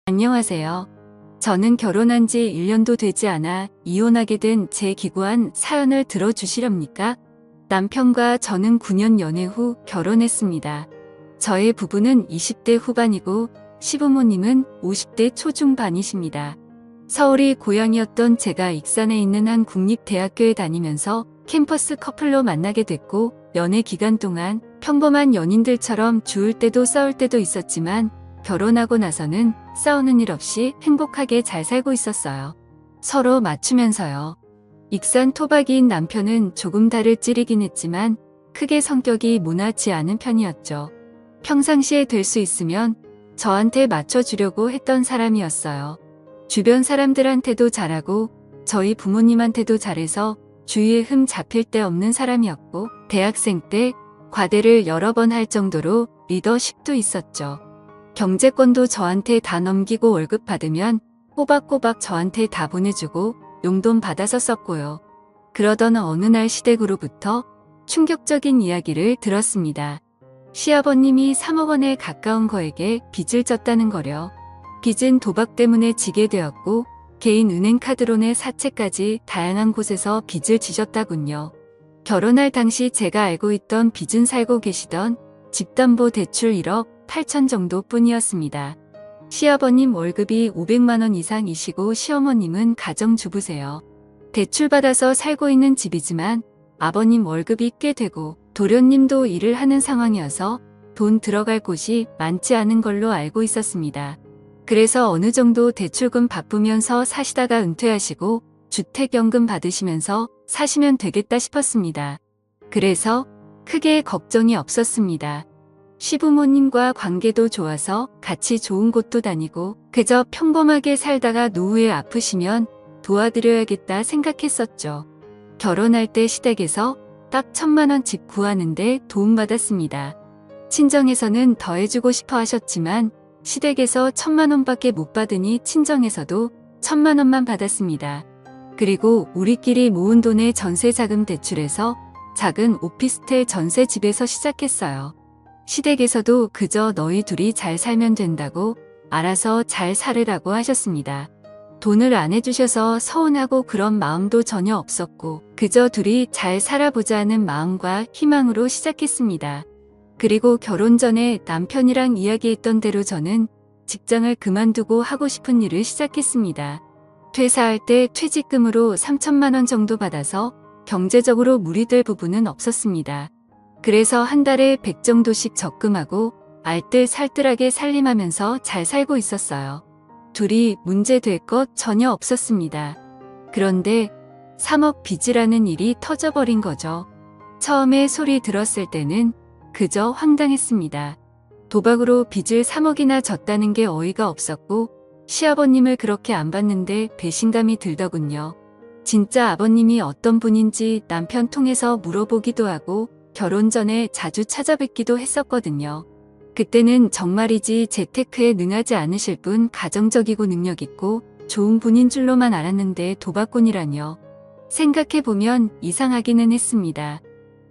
안녕하세요. 저는 결혼한 지 1년도 되지 않아 이혼하게 된 제 기구한 사연을 들어주시렵니까? 남편과 저는 9년 연애 후 결혼했습니다. 저의 부부는 20대 후반이고 시부모님은 50대 초중반이십니다. 서울이 고향이었던 제가 익산에 있는 한 국립대학교에 다니면서 캠퍼스 커플로 만나게 됐고 연애 기간 동안 평범한 연인들처럼 좋을 때도 싸울 때도 있었지만 결혼하고 나서는 싸우는 일 없이 행복하게 잘 살고 있었어요. 서로 맞추면서요. 익산 토박이인 남편은 조금 달을 찌르긴 했지만 크게 성격이 모나치 않은 편이었죠. 평상시에 될 수 있으면 저한테 맞춰주려고 했던 사람이었어요. 주변 사람들한테도 잘하고 저희 부모님한테도 잘해서 주위에 흠 잡힐 데 없는 사람이었고 대학생 때 과대를 여러 번 할 정도로 리더십도 있었죠. 경제권도 저한테 다 넘기고 월급 받으면 꼬박꼬박 저한테 다 보내주고 용돈 받아서 썼고요. 그러던 어느 날 시댁으로부터 충격적인 이야기를 들었습니다. 시아버님이 3억 원에 가까운 거액의 빚을 졌다는 거려. 빚은 도박 때문에 지게 되었고 개인 은행카드로 내 사채까지 다양한 곳에서 빚을 지셨다군요. 결혼할 당시 제가 알고 있던 빚은 살고 계시던 집담보대출 1억 8천 정도 뿐이었습니다. 시아버님 월급이 500만 원 이상이시고 시어머님은 가정주부세요. 대출받아서 살고 있는 집이지만 아버님 월급이 꽤 되고 도련님도 일을 하는 상황이어서 돈 들어갈 곳이 많지 않은 걸로 알고 있었습니다. 그래서 어느 정도 대출금 바쁘면서 사시다가 은퇴하시고 주택연금 받으시면서 사시면 되겠다 싶었습니다. 그래서 크게 걱정이 없었습니다. 시부모님과 관계도 좋아서 같이 좋은 곳도 다니고 그저 평범하게 살다가 노후에 아프시면 도와드려야겠다 생각했었죠. 결혼할 때 시댁에서 딱 1,000만 원 집 구하는데 도움받았습니다. 친정에서는 더 해주고 싶어 하셨지만 시댁에서 1,000만 원밖에 못 받으니 친정에서도 1,000만 원만 받았습니다. 그리고 우리끼리 모은 돈에 전세자금 대출해서 작은 오피스텔 전세집에서 시작했어요. 시댁에서도 그저 너희 둘이 잘 살면 된다고 알아서 잘 살으라고 하셨습니다. 돈을 안 해주셔서 서운하고 그런 마음도 전혀 없었고 그저 둘이 잘 살아보자는 마음과 희망으로 시작했습니다. 그리고 결혼 전에 남편이랑 이야기했던 대로 저는 직장을 그만두고 하고 싶은 일을 시작했습니다. 퇴사할 때 퇴직금으로 3,000만 원 정도 받아서 경제적으로 무리될 부분은 없었습니다. 그래서 한 달에 100 정도씩 적금하고 알뜰살뜰하게 살림하면서 잘 살고 있었어요. 둘이 문제될 것 전혀 없었습니다. 그런데 3억 빚이라는 일이 터져버린 거죠. 처음에 소리 들었을 때는 그저 황당했습니다. 도박으로 빚을 3억이나 졌다는 게 어이가 없었고 시아버님을 그렇게 안 봤는데 배신감이 들더군요. 진짜 아버님이 어떤 분인지 남편 통해서 물어보기도 하고 결혼 전에 자주 찾아뵙기도 했었거든요. 그때는 정말이지 재테크에 능하지 않으실 분 가정적이고 능력 있고 좋은 분인 줄로만 알았는데 도박꾼이라뇨. 생각해보면 이상하기는 했습니다.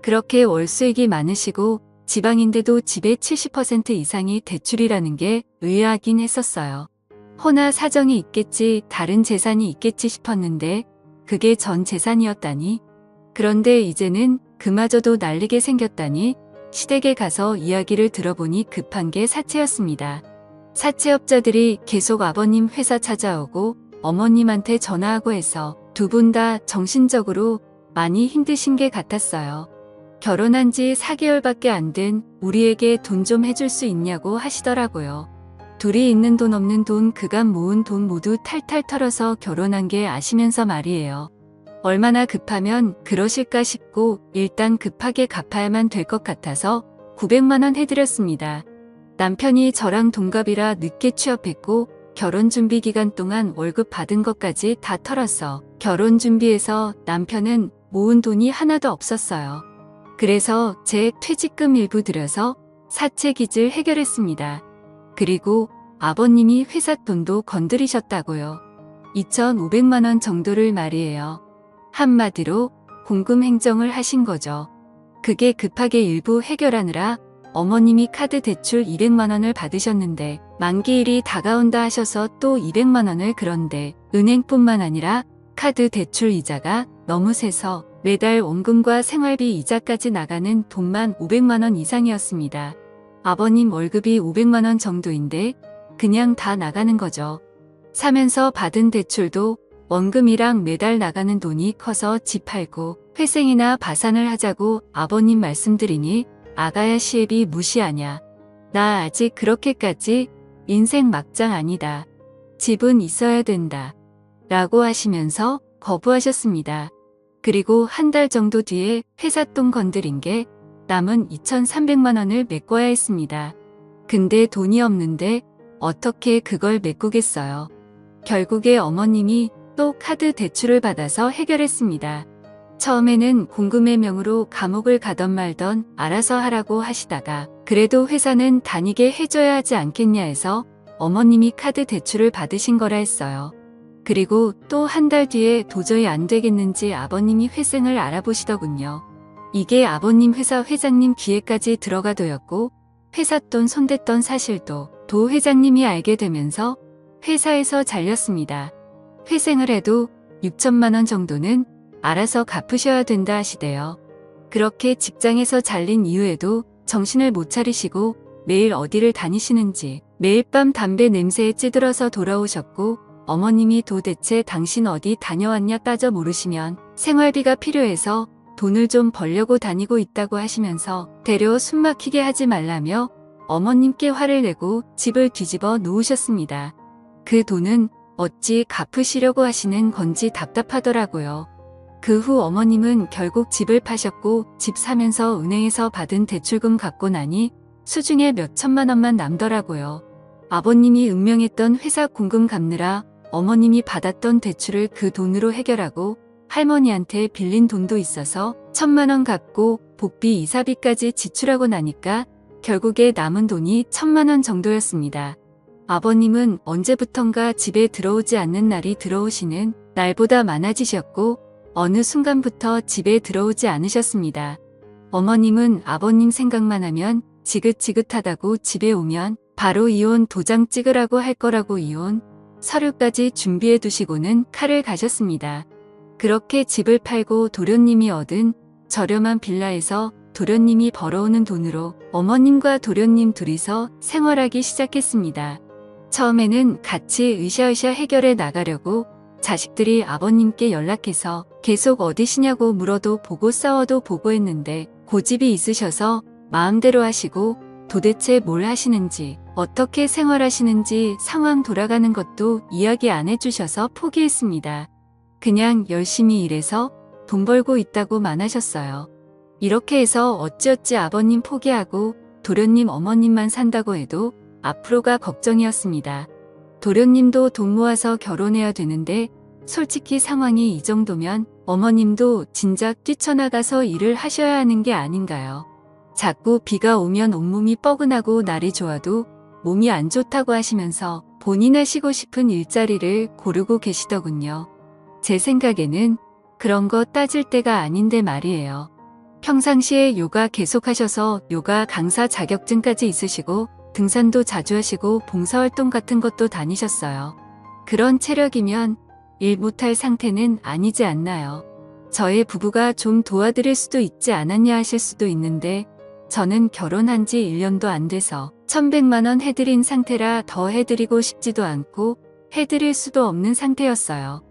그렇게 월수익이 많으시고 지방인데도 집의 70% 이상이 대출이라는 게 의아하긴 했었어요. 호나 사정이 있겠지 다른 재산이 있겠지 싶었는데 그게 전 재산이었다니. 그런데 이제는 그마저도 날리게 생겼다니 시댁에 가서 이야기를 들어보니 급한 게 사채였습니다. 사채업자들이 계속 아버님 회사 찾아오고 어머님한테 전화하고 해서 두 분 다 정신적으로 많이 힘드신 게 같았어요. 결혼한 지 4개월밖에 안 된 우리에게 돈 좀 해줄 수 있냐고 하시더라고요. 둘이 있는 돈 없는 돈 그간 모은 돈 모두 탈탈 털어서 결혼한 게 아시면서 말이에요. 얼마나 급하면 그러실까 싶고 일단 급하게 갚아야만 될 것 같아서 900만 원 해드렸습니다. 남편이 저랑 동갑이라 늦게 취업했고 결혼 준비 기간 동안 월급 받은 것까지 다 털었어. 결혼 준비해서 남편은 모은 돈이 하나도 없었어요. 그래서 제 퇴직금 일부 들여서 사채 빚을 해결했습니다. 그리고 아버님이 회사 돈도 건드리셨다고요. 2,500만 원 정도를 말이에요. 한마디로 공금 행정을 하신 거죠. 그게 급하게 일부 해결하느라 어머님이 카드 대출 200만 원을 받으셨는데 만기일이 다가온다 하셔서 또 200만 원을 그런데 은행뿐만 아니라 카드 대출 이자가 너무 세서 매달 원금과 생활비 이자까지 나가는 돈만 500만 원 이상이었습니다. 아버님 월급이 500만 원 정도인데 그냥 다 나가는 거죠. 사면서 받은 대출도 원금이랑 매달 나가는 돈이 커서 집 팔고 회생이나 파산을 하자고 아버님 말씀드리니 아가야 시애비 무시하냐. 나 아직 그렇게까지 인생 막장 아니다. 집은 있어야 된다. 라고 하시면서 거부하셨습니다. 그리고 한 달 정도 뒤에 회사 돈 건드린 게 남은 2,300만 원을 메꿔야 했습니다. 근데 돈이 없는데 어떻게 그걸 메꾸겠어요. 결국에 어머님이 또 카드 대출을 받아서 해결했습니다. 처음에는 공금의 명으로 감옥을 가던 말던 알아서 하라고 하시다가 그래도 회사는 다니게 해줘야 하지 않겠냐 해서 어머님이 카드 대출을 받으신 거라 했어요. 그리고 또 한 달 뒤에 도저히 안 되겠는지 아버님이 회생을 알아보시더군요. 이게 아버님 회사 회장님 귀에까지 들어가도였고 회사 돈 손댔던 사실도 도 회장님이 알게 되면서 회사에서 잘렸습니다. 회생을 해도 6천만 원 정도는 알아서 갚으셔야 된다 하시대요. 그렇게 직장에서 잘린 이후에도 정신을 못 차리시고 매일 어디를 다니시는지 매일 밤 담배 냄새에 찌들어서 돌아오셨고 어머님이 도대체 당신 어디 다녀왔냐 따져 물으시면 생활비가 필요해서 돈을 좀 벌려고 다니고 있다고 하시면서 되려 숨막히게 하지 말라며 어머님께 화를 내고 집을 뒤집어 놓으셨습니다. 그 돈은 어찌 갚으시려고 하시는 건지 답답하더라고요. 그 후 어머님은 결국 집을 파셨고 집 사면서 은행에서 받은 대출금 갚고 나니 수중에 몇 천만 원만 남더라고요. 아버님이 운명했던 회사 공금 갚느라 어머님이 받았던 대출을 그 돈으로 해결하고 할머니한테 빌린 돈도 있어서 1,000만 원 갚고 복비 이사비까지 지출하고 나니까 결국에 남은 돈이 1,000만 원 정도였습니다. 아버님은 언제부턴가 집에 들어오지 않는 날이 들어오시는 날보다 많아지셨고 어느 순간부터 집에 들어오지 않으셨습니다. 어머님은 아버님 생각만 하면 지긋지긋하다고 집에 오면 바로 이혼 도장 찍으라고 할 거라고 이혼 서류까지 준비해 두시고는 칼을 가셨습니다. 그렇게 집을 팔고 도련님이 얻은 저렴한 빌라에서 도련님이 벌어오는 돈으로 어머님과 도련님 둘이서 생활하기 시작했습니다. 처음에는 같이 으쌰으쌰 해결해 나가려고 자식들이 아버님께 연락해서 계속 어디시냐고 물어도 보고 싸워도 보고 했는데 고집이 있으셔서 마음대로 하시고 도대체 뭘 하시는지 어떻게 생활하시는지 상황 돌아가는 것도 이야기 안 해주셔서 포기했습니다. 그냥 열심히 일해서 돈 벌고 있다고만 하셨어요. 이렇게 해서 어찌어찌 아버님 포기하고 도련님 어머님만 산다고 해도 앞으로가 걱정이었습니다. 도련님도 돈 모아서 결혼해야 되는데 솔직히 상황이 이 정도면 어머님도 진작 뛰쳐나가서 일을 하셔야 하는 게 아닌가요? 자꾸 비가 오면 온몸이 뻐근하고 날이 좋아도 몸이 안 좋다고 하시면서 본인 하시고 싶은 일자리를 고르고 계시더군요. 제 생각에는 그런 거 따질 때가 아닌데 말이에요. 평상시에 요가 계속하셔서 요가 강사 자격증까지 있으시고 등산도 자주 하시고 봉사활동 같은 것도 다니셨어요. 그런 체력이면 일 못할 상태는 아니지 않나요? 저의 부부가 좀 도와드릴 수도 있지 않았냐 하실 수도 있는데 저는 결혼한 지 1년도 안 돼서 1,100만 원 해드린 상태라 더 해드리고 싶지도 않고 해드릴 수도 없는 상태였어요.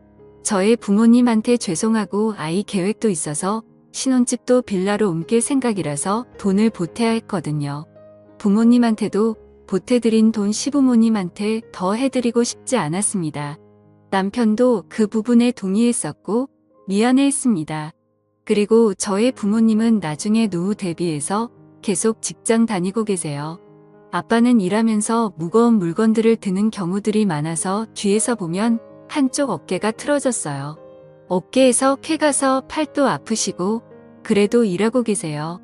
저의 부모님한테 죄송하고 아이 계획도 있어서 신혼집도 빌라로 옮길 생각이라서 돈을 보태야 했거든요. 부모님한테도 보태드린 돈 시부모님한테 더 해드리고 싶지 않았습니다. 남편도 그 부분에 동의했었고 미안해했습니다. 그리고 저의 부모님은 나중에 노후 대비해서 계속 직장 다니고 계세요. 아빠는 일하면서 무거운 물건들을 드는 경우들이 많아서 뒤에서 보면 한쪽 어깨가 틀어졌어요. 어깨에서 쾌가서 팔도 아프시고 그래도 일하고 계세요.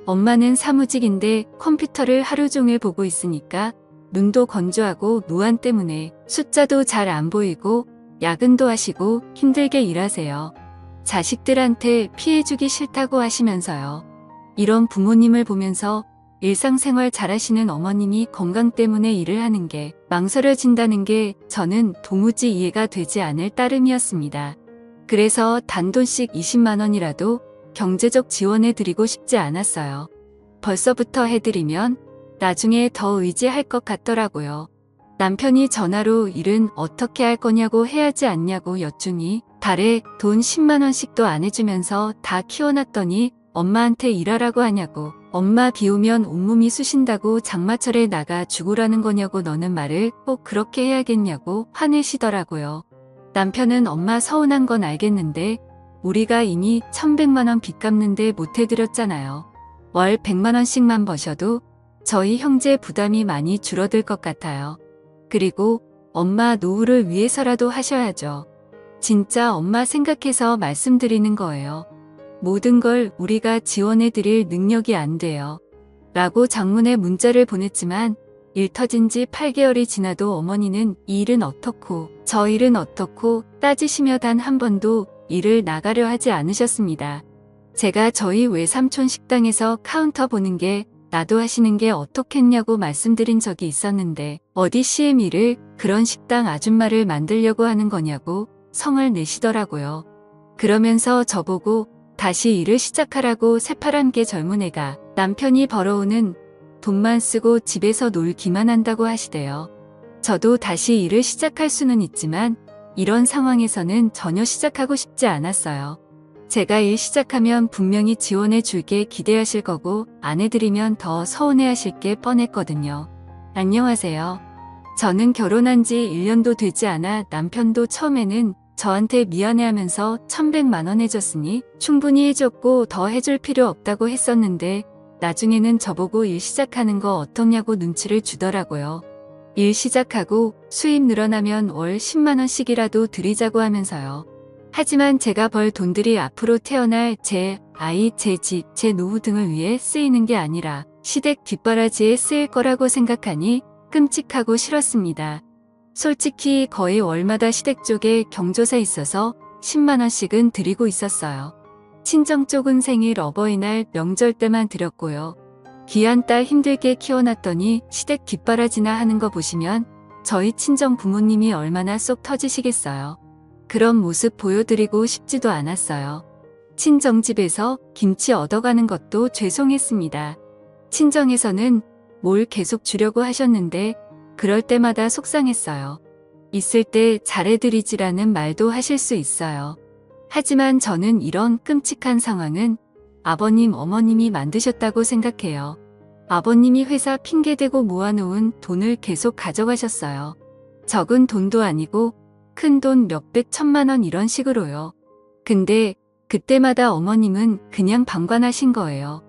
엄마는 사무직인데 컴퓨터를 하루 종일 보고 있으니까 눈도 건조하고 노안 때문에 숫자도 잘 안 보이고 야근도 하시고 힘들게 일하세요. 자식들한테 피해주기 싫다고 하시면서요. 이런 부모님을 보면서 일상생활 잘하시는 어머님이 건강 때문에 일을 하는 게 망설여진다는 게 저는 도무지 이해가 되지 않을 따름이었습니다. 그래서 단돈씩 20만 원이라도 경제적 지원해 드리고 싶지 않았어요. 벌써부터 해드리면 나중에 더 의지할 것 같더라고요. 남편이 전화로 일은 어떻게 할 거냐고 해야지 않냐고 여쭈니 달에 돈 10만 원씩도 안 해주면서 다 키워놨더니 엄마한테 일하라고 하냐고, 엄마 비 오면 온몸이 쑤신다고 장마철에 나가 죽으라는 거냐고, 너는 말을 꼭 그렇게 해야겠냐고 화내시더라고요. 남편은 엄마 서운한 건 알겠는데 우리가 이미 1,100만 원 빚 갚는데 못 해드렸잖아요. 월 100만 원씩만 버셔도 저희 형제 부담이 많이 줄어들 것 같아요. 그리고 엄마 노후를 위해서라도 하셔야죠. 진짜 엄마 생각해서 말씀드리는 거예요. 모든 걸 우리가 지원해 드릴 능력이 안 돼요. 라고 장문의 문자를 보냈지만 일 터진 지 8개월이 지나도 어머니는 이 일은 어떻고 저 일은 어떻고 따지시며 단 한 번도 일을 나가려 하지 않으셨습니다. 제가 저희 외삼촌 식당에서 카운터 보는 게 나도 하시는 게 어떻겠냐고 말씀드린 적이 있었는데 어디 CM이를 그런 식당 아줌마를 만들려고 하는 거냐고 성을 내시더라고요. 그러면서 저보고 다시 일을 시작하라고 새파란게 젊은 애가 남편이 벌어오는 돈만 쓰고 집에서 놀기만 한다고 하시대요. 저도 다시 일을 시작할 수는 있지만 이런 상황에서는 전혀 시작하고 싶지 않았어요. 제가 일 시작하면 분명히 지원해 줄게 기대하실 거고 안 해드리면 더 서운해 하실 게 뻔했거든요. 안녕하세요. 저는 결혼한 지 1년도 되지 않아 남편도 처음에는 저한테 미안해하면서 1,100만 원 해줬으니 충분히 해줬고 더 해줄 필요 없다고 했었는데 나중에는 저보고 일 시작하는 거 어떻냐고 눈치를 주더라고요. 일 시작하고 수입 늘어나면 월 10만 원씩이라도 드리자고 하면서요. 하지만 제가 벌 돈들이 앞으로 태어날 제 아이, 제 집, 제 노후 등을 위해 쓰이는 게 아니라 시댁 뒷바라지에 쓰일 거라고 생각하니 끔찍하고 싫었습니다. 솔직히 거의 월마다 시댁 쪽에 경조사 있어서 10만 원씩은 드리고 있었어요. 친정 쪽은 생일, 어버이날, 명절 때만 드렸고요. 귀한 딸 힘들게 키워놨더니 시댁 뒷바라지나 하는 거 보시면 저희 친정 부모님이 얼마나 쏙 터지시겠어요. 그런 모습 보여드리고 싶지도 않았어요. 친정집에서 김치 얻어가는 것도 죄송했습니다. 친정에서는 뭘 계속 주려고 하셨는데 그럴 때마다 속상했어요. 있을 때 잘해드리지라는 말도 하실 수 있어요. 하지만 저는 이런 끔찍한 상황은 아버님, 어머님이 만드셨다고 생각해요. 아버님이 회사 핑계대고 모아놓은 돈을 계속 가져가셨어요. 적은 돈도 아니고 큰 돈 몇백 천만 원 이런 식으로요. 근데 그때마다 어머님은 그냥 방관하신 거예요.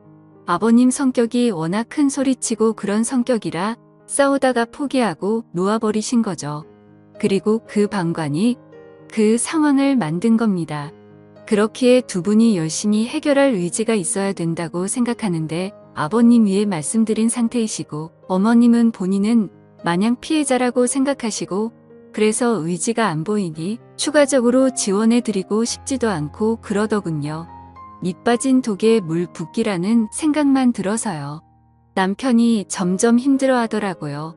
아버님 성격이 워낙 큰 소리치고 그런 성격이라 싸우다가 포기하고 놓아버리신 거죠. 그리고 그 방관이 그 상황을 만든 겁니다. 그렇기에 두 분이 열심히 해결할 의지가 있어야 된다고 생각하는데 아버님 위에 말씀드린 상태이시고 어머님은 본인은 마냥 피해자라고 생각하시고 그래서 의지가 안 보이니 추가적으로 지원해드리고 싶지도 않고 그러더군요. 밑 빠진 독에 물 붓기라는 생각만 들어서요. 남편이 점점 힘들어 하더라고요.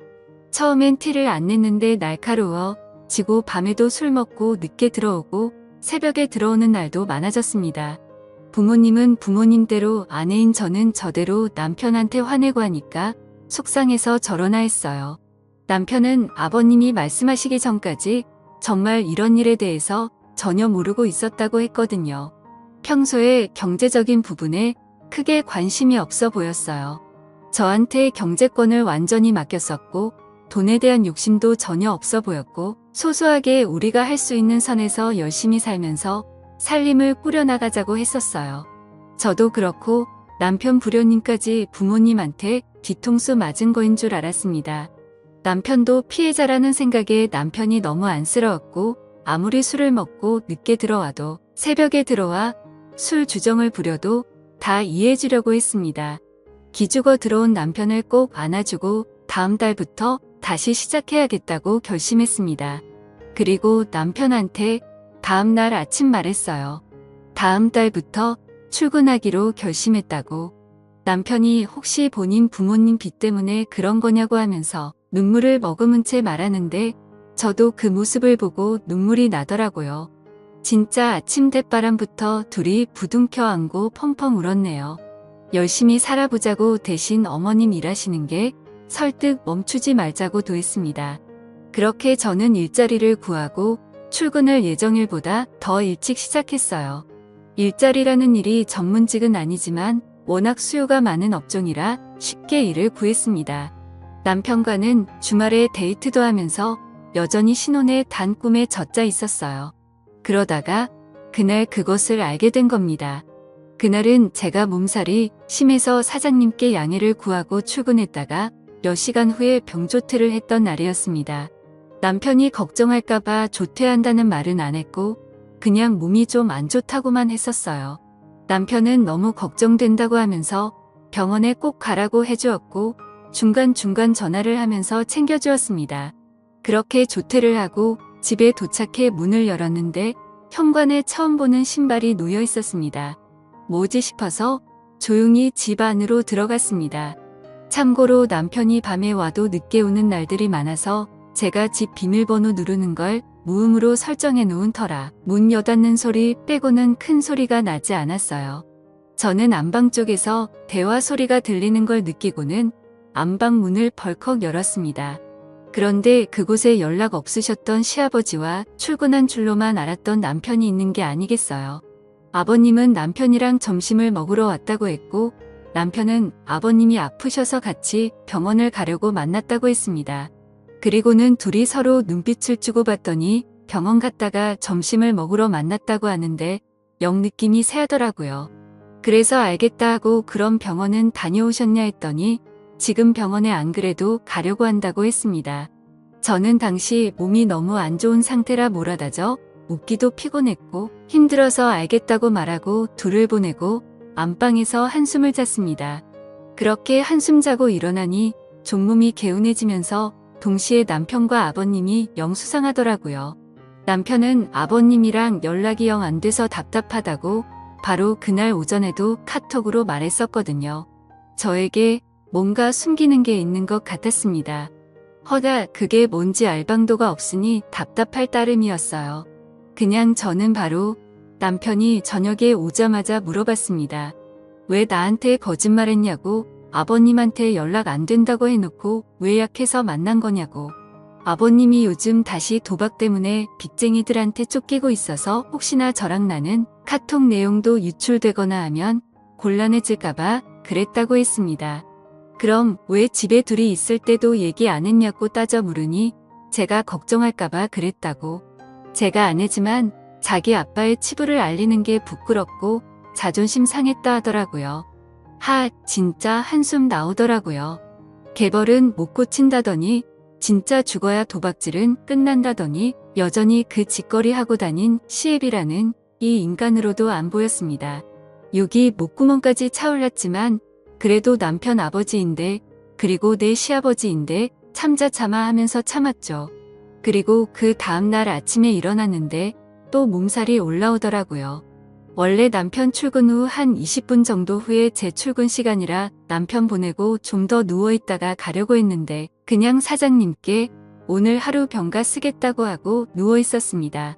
처음엔 티를 안 냈는데 날카로워 지고 밤에도 술 먹고 늦게 들어오고 새벽에 들어오는 날도 많아졌습니다. 부모님은 부모님대로 아내인 저는 저대로 남편한테 화내고 하니까 속상해서 저러나 했어요. 남편은 아버님이 말씀하시기 전까지 정말 이런 일에 대해서 전혀 모르고 있었다고 했거든요. 평소에 경제적인 부분에 크게 관심이 없어 보였어요. 저한테 경제권을 완전히 맡겼었고 돈에 대한 욕심도 전혀 없어 보였고 소소하게 우리가 할 수 있는 선에서 열심히 살면서 살림을 꾸려나가자고 했었어요. 저도 그렇고 남편 불효님까지 부모님한테 뒤통수 맞은 거인 줄 알았습니다. 남편도 피해자라는 생각에 남편이 너무 안쓰러웠고 아무리 술을 먹고 늦게 들어와도 새벽에 들어와 술 주정을 부려도 다 이해해주려고 했습니다. 기죽어 들어온 남편을 꼭 안아주고 다음 달부터 다시 시작해야겠다고 결심했습니다. 그리고 남편한테 다음 날 아침 말했어요. 다음 달부터 출근하기로 결심했다고. 남편이 혹시 본인 부모님 빚 때문에 그런 거냐고 하면서 눈물을 머금은 채 말하는데 저도 그 모습을 보고 눈물이 나더라고요. 진짜 아침 대바람부터 둘이 부둥켜 안고 펑펑 울었네요. 열심히 살아보자고 대신 어머님 일하시는 게 설득 멈추지 말자고도 했습니다. 그렇게 저는 일자리를 구하고 출근을 예정일보다 더 일찍 시작했어요. 일자리라는 일이 전문직은 아니지만 워낙 수요가 많은 업종이라 쉽게 일을 구했습니다. 남편과는 주말에 데이트도 하면서 여전히 신혼의 단 꿈에 젖자 있었어요. 그러다가 그날 그것을 알게 된 겁니다. 그날은 제가 몸살이 심해서 사장님께 양해를 구하고 출근했다가 몇 시간 후에 병조퇴를 했던 날이었습니다. 남편이 걱정할까봐 조퇴한다는 말은 안 했고 그냥 몸이 좀 안 좋다고만 했었어요. 남편은 너무 걱정된다고 하면서 병원에 꼭 가라고 해주었고 중간중간 전화를 하면서 챙겨주었습니다. 그렇게 조퇴를 하고 집에 도착해 문을 열었는데 현관에 처음 보는 신발이 놓여 있었습니다. 뭐지 싶어서 조용히 집 안으로 들어갔습니다. 참고로 남편이 밤에 와도 늦게 오는 날들이 많아서 제가 집 비밀번호 누르는 걸 무음으로 설정해 놓은 터라 문 여닫는 소리 빼고는 큰 소리가 나지 않았어요. 저는 안방 쪽에서 대화 소리가 들리는 걸 느끼고는 안방 문을 벌컥 열었습니다. 그런데 그곳에 연락 없으셨던 시아버지와 출근한 줄로만 알았던 남편이 있는 게 아니겠어요. 아버님은 남편이랑 점심을 먹으러 왔다고 했고 남편은 아버님이 아프셔서 같이 병원을 가려고 만났다고 했습니다. 그리고는 둘이 서로 눈빛을 주고받더니 병원 갔다가 점심을 먹으러 만났다고 하는데 영 느낌이 세하더라고요. 그래서 알겠다 하고 그럼 병원은 다녀오셨냐 했더니 지금 병원에 안 그래도 가려고 한다고 했습니다. 저는 당시 몸이 너무 안 좋은 상태라 몰아다져 웃기도 피곤했고 힘들어서 알겠다고 말하고 둘을 보내고 안방에서 한숨을 잤습니다. 그렇게 한숨 자고 일어나니 종몸이 개운해지면서 동시에 남편과 아버님이 영 수상하더라고요. 남편은 아버님이랑 연락이 영 안 돼서 답답하다고 바로 그날 오전에도 카톡으로 말했었거든요. 저에게 뭔가 숨기는 게 있는 것 같았습니다. 허다 그게 뭔지 알 방도가 없으니 답답할 따름이었어요. 그냥 저는 바로 남편이 저녁에 오자마자 물어봤습니다. 왜 나한테 거짓말했냐고, 아버님한테 연락 안 된다고 해놓고 왜 약해서 만난 거냐고. 아버님이 요즘 다시 도박 때문에 빚쟁이들한테 쫓기고 있어서 혹시나 저랑 나는 카톡 내용도 유출되거나 하면 곤란해질까봐 그랬다고 했습니다. 그럼 왜 집에 둘이 있을 때도 얘기 안 했냐고 따져 물으니 제가 걱정할까봐 그랬다고. 제가 아내지만 자기 아빠의 치부를 알리는 게 부끄럽고 자존심 상했다 하더라고요. 진짜 한숨 나오더라고요. 개벌은 못 고친다더니 진짜 죽어야 도박질은 끝난다더니 여전히 그 짓거리 하고 다닌 시애비라는 이 인간으로도 안 보였습니다. 욕이 목구멍까지 차올랐지만 그래도 남편 아버지인데 그리고 내 시아버지인데 참자 하면서 참았죠. 그리고 그 다음날 아침에 일어났는데 또 몸살이 올라오더라고요. 원래 남편 출근 후 한 20분 정도 후에 제 출근 시간이라 남편 보내고 좀 더 누워있다가 가려고 했는데 그냥 사장님께 오늘 하루 병가 쓰겠다고 하고 누워있었습니다.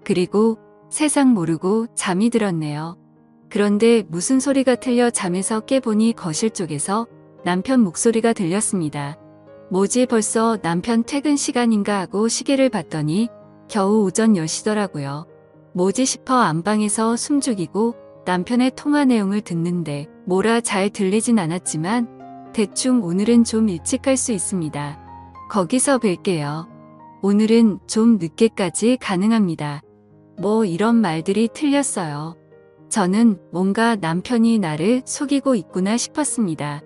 그리고 세상 모르고 잠이 들었네요. 그런데 무슨 소리가 틀려 잠에서 깨보니 거실 쪽에서 남편 목소리가 들렸습니다. 뭐지 벌써 남편 퇴근 시간인가 하고 시계를 봤더니 겨우 오전 10시더라고요. 뭐지 싶어 안방에서 숨죽이고 남편의 통화 내용을 듣는데 뭐라 잘 들리진 않았지만 대충 오늘은 좀 일찍 갈 수 있습니다. 거기서 뵐게요. 오늘은 좀 늦게까지 가능합니다. 뭐 이런 말들이 틀렸어요. 저는 뭔가 남편이 나를 속이고 있구나 싶었습니다.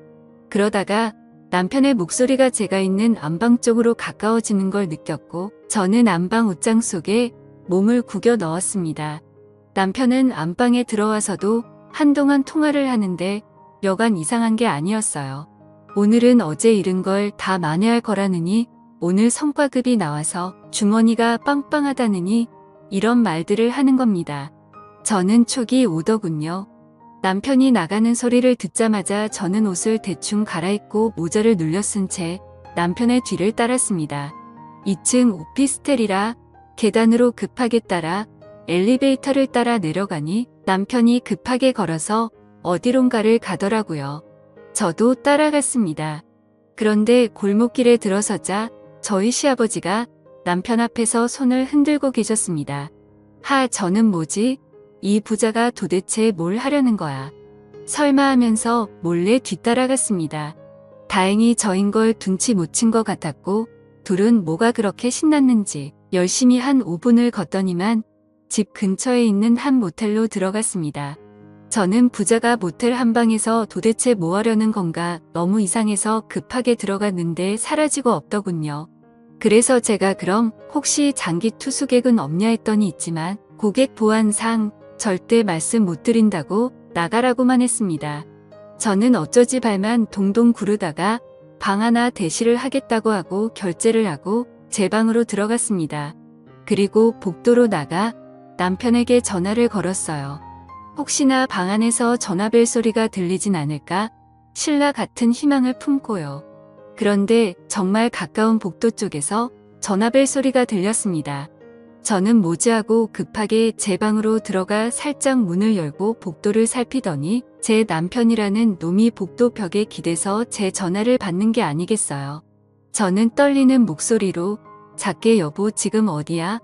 그러다가 남편의 목소리가 제가 있는 안방 쪽으로 가까워지는 걸 느꼈고 저는 안방 옷장 속에 몸을 구겨 넣었습니다. 남편은 안방에 들어와서도 한동안 통화를 하는데 여간 이상한 게 아니었어요. 오늘은 어제 잃은 걸 다 만회할 거라느니 오늘 성과급이 나와서 주머니가 빵빵하다느니 이런 말들을 하는 겁니다. 저는 촉이 오더군요. 남편이 나가는 소리를 듣자마자 저는 옷을 대충 갈아입고 모자를 눌려 쓴 채 남편의 뒤를 따랐습니다. 2층 오피스텔이라 계단으로 급하게 따라 엘리베이터를 따라 내려가니 남편이 급하게 걸어서 어디론가를 가더라고요. 저도 따라갔습니다. 그런데 골목길에 들어서자 저희 시아버지가 남편 앞에서 손을 흔들고 계셨습니다. 저는 뭐지? 이 부자가 도대체 뭘 하려는 거야? 설마 하면서 몰래 뒤따라갔습니다. 다행히 저인 걸 눈치 못 챈 것 같았고 둘은 뭐가 그렇게 신났는지 열심히 한 5분을 걷더니만 집 근처에 있는 한 모텔로 들어갔습니다. 저는 부자가 모텔 한 방에서 도대체 뭐 하려는 건가 너무 이상해서 급하게 들어갔는데 사라지고 없더군요. 그래서 제가 그럼 혹시 장기 투숙객은 없냐 했더니 있지만 고객 보안상 절대 말씀 못 드린다고 나가라고만 했습니다. 저는 어쩌지 발만 동동 구르다가 방 하나 대시를 하겠다고 하고 결제를 하고 제 방으로 들어갔습니다. 그리고 복도로 나가 남편에게 전화를 걸었어요. 혹시나 방 안에서 전화벨 소리가 들리진 않을까? 신라 같은 희망을 품고요. 그런데 정말 가까운 복도 쪽에서 전화벨 소리가 들렸습니다. 저는 뭐지 하고 급하게 제 방으로 들어가 살짝 문을 열고 복도를 살피더니 제 남편이라는 놈이 복도 벽에 기대서 제 전화를 받는 게 아니겠어요. 저는 떨리는 목소리로 작게 여보 지금 어디야?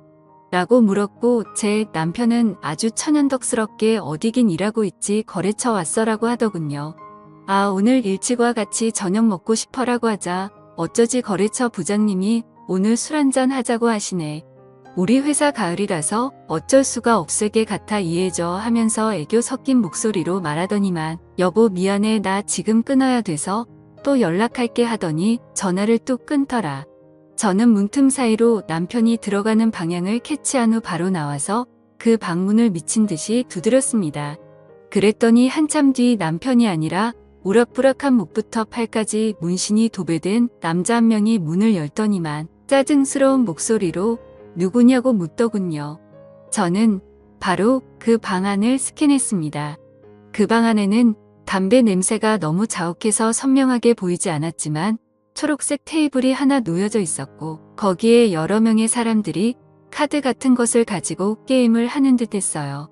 라고 물었고 제 남편은 아주 천연덕스럽게 어디긴 일하고 있지 거래처 왔어라고 하더군요. 오늘 일찍와 같이 저녁 먹고 싶어라고 하자 어쩌지 거래처 부장님이 오늘 술 한잔 하자고 하시네. 우리 회사 가을이라서 어쩔 수가 없을 게 같아 이해해줘 하면서 애교 섞인 목소리로 말하더니만 여보 미안해 나 지금 끊어야 돼서 또 연락할게 하더니 전화를 뚝 끊더라. 저는 문틈 사이로 남편이 들어가는 방향을 캐치한 후 바로 나와서 그 방문을 미친 듯이 두드렸습니다. 그랬더니 한참 뒤 남편이 아니라 우락부락한 목부터 팔까지 문신이 도배된 남자 한 명이 문을 열더니만 짜증스러운 목소리로 누구냐고 묻더군요. 저는 바로 그 방 안을 스캔했습니다. 그 방 안에는 담배 냄새가 너무 자욱해서 선명하게 보이지 않았지만 초록색 테이블이 하나 놓여져 있었고 거기에 여러 명의 사람들이 카드 같은 것을 가지고 게임을 하는 듯 했어요.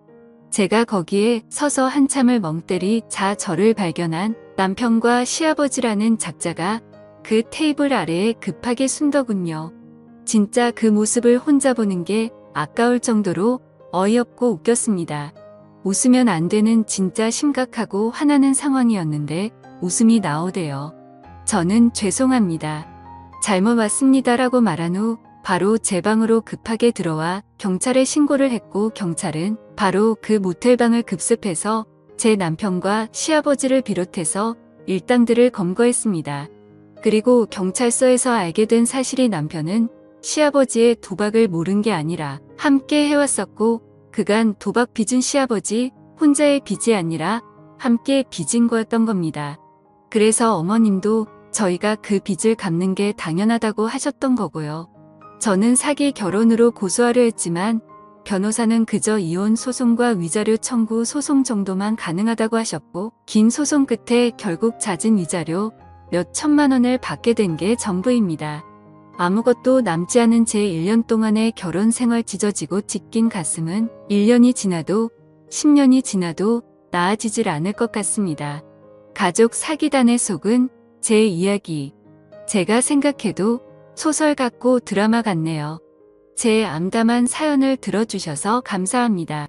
제가 거기에 서서 한참을 멍때리 저를 발견한 남편과 시아버지라는 작자가 그 테이블 아래에 급하게 숨더군요. 진짜 그 모습을 혼자 보는 게 아까울 정도로 어이없고 웃겼습니다. 웃으면 안 되는 진짜 심각하고 화나는 상황이었는데 웃음이 나오대요. 저는 죄송합니다. 잘못 왔습니다라고 말한 후 바로 제 방으로 급하게 들어와 경찰에 신고를 했고 경찰은 바로 그 모텔방을 급습해서 제 남편과 시아버지를 비롯해서 일당들을 검거했습니다. 그리고 경찰서에서 알게 된 사실이 남편은 시아버지의 도박을 모른 게 아니라 함께 해왔었고 그간 도박 빚은 시아버지 혼자의 빚이 아니라 함께 빚은 거였던 겁니다. 그래서 어머님도 저희가 그 빚을 갚는 게 당연하다고 하셨던 거고요. 저는 사기 결혼으로 고소하려 했지만 변호사는 그저 이혼 소송과 위자료 청구 소송 정도만 가능하다고 하셨고 긴 소송 끝에 결국 잦은 위자료 몇 천만 원을 받게 된 게 전부입니다. 아무것도 남지 않은 제 1년 동안의 결혼 생활 찢어지고 찢긴 가슴은 1년이 지나도 10년이 지나도 나아지질 않을 것 같습니다. 가족 사기단의 속은 제 이야기. 제가 생각해도 소설 같고 드라마 같네요. 제 암담한 사연을 들어주셔서 감사합니다.